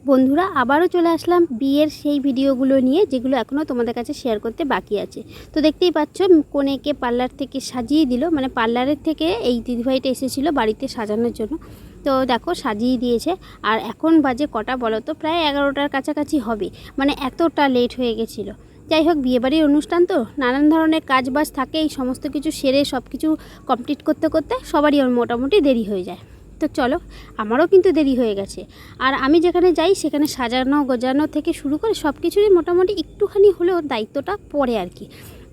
বন্ধুরা আবারও চলে আসলাম বিয়ের সেই ভিডিওগুলো নিয়ে, যেগুলো এখনও তোমাদের কাছে শেয়ার করতে বাকি আছে। তো দেখতেই পাচ্ছ কনেকে পার্লার থেকে সাজিয়ে দিল, মানে পার্লারের থেকে এই দিদিভাইটা এসেছিলো বাড়িতে সাজানোর জন্য। তো দেখো সাজিয়ে দিয়েছে। আর এখন বাজে কটা বলো তো, প্রায় 11টার কাছাকাছি হবে, মানে এতটা লেট হয়ে গেছিলো। যাই হোক, বিয়েবাড়ির অনুষ্ঠান তো নানান ধরনের কাজ বাজ থাকে, এই সমস্ত কিছু সেরে সব কিছু কমপ্লিট করতে করতে সবারই মোটামুটি দেরি হয়ে যায়। তো চলো, আমারও কিন্তু দেরি হয়ে গেছে। আর আমি যেখানে যাই সেখানে সাজানো গোজানো থেকে শুরু করে সব কিছুরই মোটামুটি একটুখানি হলেও দায়িত্বটা পড়ে আর কি।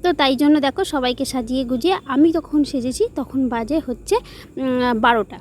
তো তাই জন্য দেখো সবাইকে সাজিয়ে গুজিয়ে আমি তখন সেজেছি, তখন বাজে হচ্ছে 12টা।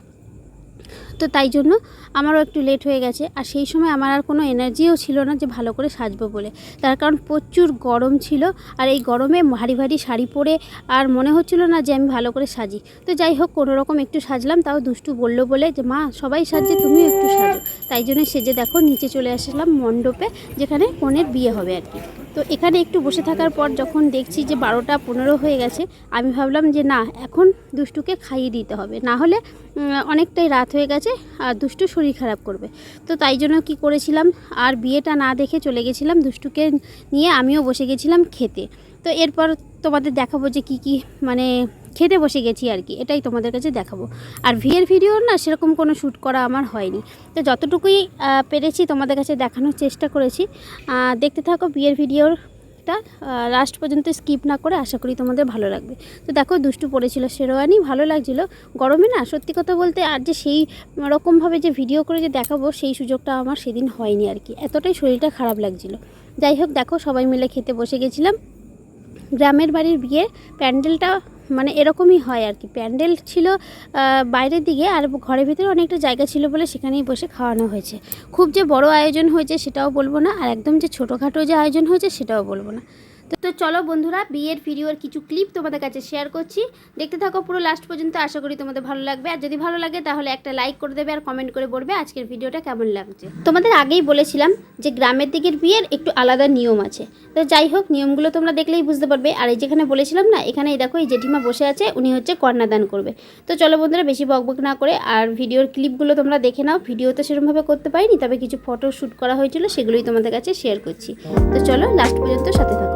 তো তাই জন্য আমারও একটু লেট হয়ে গেছে। আর সেই সময় আমার আর কোনো এনার্জিও ছিল না যে ভালো করে সাজবো বলে, তার কারণ প্রচুর গরম ছিল। আর এই গরমে ভারী ভারী শাড়ি পরে আর মনে হচ্ছিল না যে আমি ভালো করে সাজি। তো যাই হোক, কোনো রকম একটু সাজলাম, তাও দুষ্টু বললো বলে যে মা সবাই সাজছে তুমিও একটু সাজো। তাই জন্য সেজে দেখো নিচে চলে আসলাম মণ্ডপে, যেখানে কনের বিয়ে হবে আর কি। তো এখানে একটু বসে থাকার পর যখন দেখছি যে 12টা 15 হয়ে গেছে, আমি ভাবলাম যে না, এখন দুষ্টুকে খাইয়ে দিতে হবে, না হলে অনেকটাই রাত হয়ে গেছে আর দুষ্টু শরীর খারাপ করবে। তো তাই জন্য কি করেছিলাম, আর বিয়েটা না দেখে চলে গেছিলাম দুষ্টুকে নিয়ে, আমিও বসে গেছিলাম খেতে। তো এরপর তোমাদের দেখাবো যে কি কি মানে খেতে বসে গেছি আর কি, এটাই তোমাদের কাছে দেখাবো। আর বিয়ের ভিডিও না সেরকম কোনো শ্যুট করা আমার হয়নি, তো যতটুকুই পেরেছি তোমাদের কাছে দেখানোর চেষ্টা করেছি। দেখতে থাকো বিয়ের ভিডিওটা লাস্ট পর্যন্ত স্কিপ না করে, আশা করি তোমাদের ভালো লাগবে। তো দেখো দুষ্টু পড়েছিল শেরওয়ানি, ভালো লাগছিল গরমে না, সত্যি কথা বলতে। আর যে সেই রকমভাবে যে ভিডিও করে যে দেখাবো সেই সুযোগটা আমার সেদিন হয়নি আর কি, এতটাই শরীরটা খারাপ লাগছিল। যাই হোক, দেখো সবাই মিলে খেতে বসে গেছিলাম। গ্রামের বাড়ির বিয়ে প্যান্ডেলটা মানে এরকমই হয় আর কি, প্যান্ডেল ছিল বাইরের দিকে, আর ঘরের ভিতরে অনেকটা জায়গা ছিল বলে সেখানেই বসে খাওয়ানো হয়েছে। খুব যে বড় আয়োজন হয়েছে সেটাও বলবো না, আর একদম যে ছোটোখাটো যে আয়োজন হয়েছে সেটাও বলবো না। তো চলো বন্ধুরা, বিয়ের ভিডিওর কিছু ক্লিপ তোমাদের কাছে শেয়ার করছি, দেখতে থাকো পুরো লাস্ট পর্যন্ত, আশা করি তোমাদের ভালো লাগবে। আর যদি ভালো লাগে তাহলে একটা লাইক করে দেবে আর কমেন্ট করে বলবে আজকের ভিডিওটা কেমন লাগছে। তোমাদের আগেই বলেছিলাম যে গ্রামের দিকের বিয়ের একটু আলাদা নিয়ম আছে। তো যাই হোক, নিয়মগুলো তোমরা দেখলেই বুঝতে পারবে। আর এই যেখানে বলেছিলাম না, এখানে এই দেখো এই জেঠিমা বসে আছে, উনি হচ্ছে কন্যাদান করবে। তো চলো বন্ধুরা, বেশি বকবক না করে আর ভিডিওর ক্লিপগুলো তোমরা দেখে নাও। ভিডিও তো সেরকমভাবে করতে পারিনি, তবে কিছু ফটো শ্যুট করা হয়েছিল, সেগুলোই তোমাদের কাছে শেয়ার করছি। তো চলো লাস্ট পর্যন্ত সাথে থাকো।